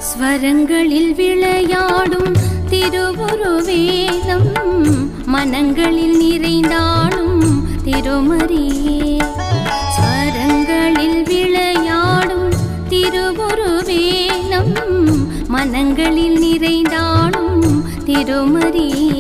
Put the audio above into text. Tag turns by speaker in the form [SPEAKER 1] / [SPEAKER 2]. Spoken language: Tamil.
[SPEAKER 1] ஸ்வரங்களில் விளையாடும் திருவுருவேலம் மனங்களில் நிறைந்தாடும் திருமரியே. ஸ்வரங்களில் விளையாடும் திருவுருவேலம் மனங்களில் நிறைந்தாடும் திருமரியே.